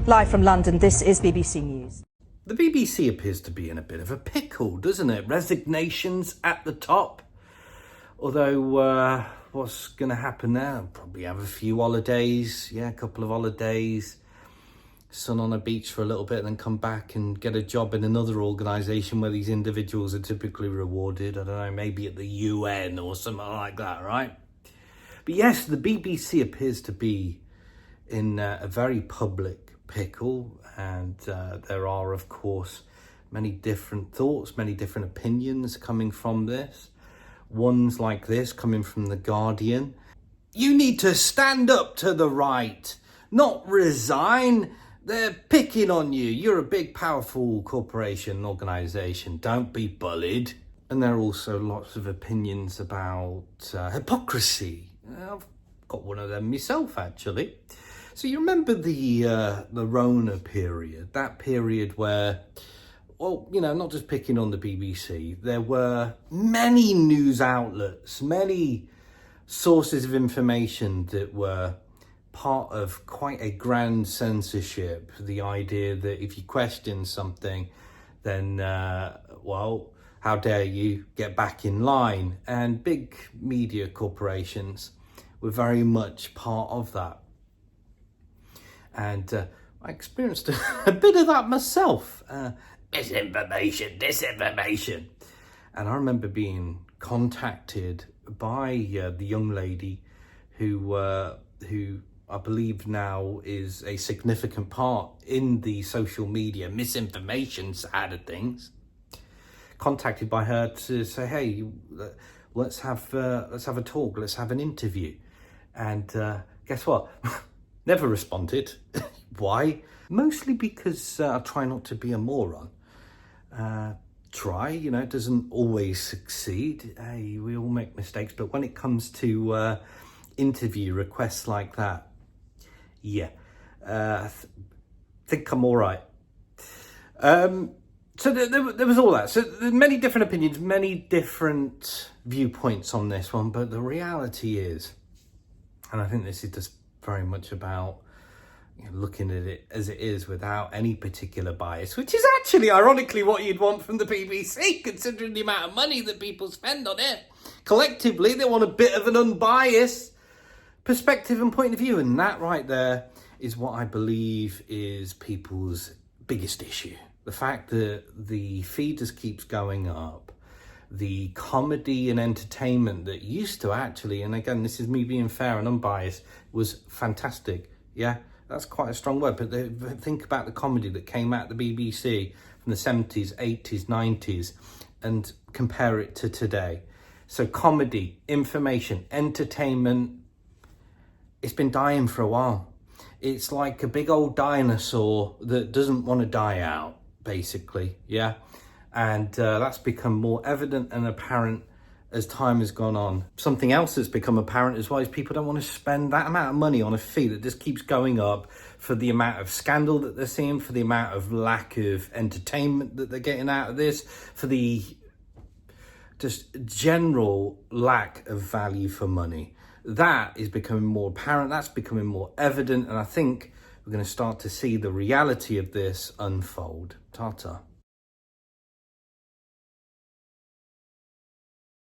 Live from London, this is BBC News. The BBC appears to be in a bit of a pickle, doesn't it? Resignations at the top. Although, what's going to happen now? Probably have a few holidays. Yeah, a couple of holidays. Sun on a beach for a little bit and then come back and get a job in another organisation where these individuals are typically rewarded. I don't know, maybe at the UN or something like that, right? But yes, the BBC appears to be in a very public pickle, and there are, of course, many different thoughts, many different opinions coming from this. Ones like this coming from The Guardian. You need to stand up to the right, not resign. They're picking on you. You're a big, powerful corporation, organisation. Don't be bullied. And there are also lots of opinions about hypocrisy. I've got one of them myself, actually. So you remember the Rona period, that period where, well, you know, not just picking on the BBC, there were many news outlets, many sources of information that were part of quite a grand censorship. The idea that if you question something, then, well, how dare you get back in line? And big media corporations were very much part of that. And I experienced a bit of that myself. Misinformation, disinformation. And I remember being contacted by the young lady who I believe now is a significant part in the social media misinformation side of things. Contacted by her to say, hey, let's have a talk, let's have an interview. And guess what? Never responded. Why? Mostly because I try not to be a moron. Try, you know, it doesn't always succeed. Hey, we all make mistakes. But when it comes to interview requests like that, yeah, I think I'm all right. So there was all that. So there's many different opinions, many different viewpoints on this one. But the reality is, and I think this is just very much about, you know, looking at it as it is without any particular bias, which is actually ironically what you'd want from the BBC, considering the amount of money that people spend on it. Collectively, they want a bit of an unbiased perspective and point of view, and that right there is what I believe is people's biggest issue. The fact that the feed just keeps going up. The comedy and entertainment that used to actually, and again, this is me being fair and unbiased, was fantastic. Yeah, that's quite a strong word, but think about the comedy that came out of the BBC from the 70s, 80s, 90s, and compare it to today. So comedy, information, entertainment, it's been dying for a while. It's like a big old dinosaur that doesn't want to die out, basically, yeah? And that's become more evident and apparent as time has gone on. Something else that's become apparent as well is people don't want to spend that amount of money on a fee that just keeps going up for the amount of scandal that they're seeing, for the amount of lack of entertainment that they're getting out of this, for the just general lack of value for money. That is becoming more apparent, that's becoming more evident, and I think we're going to start to see the reality of this unfold. Ta-ta.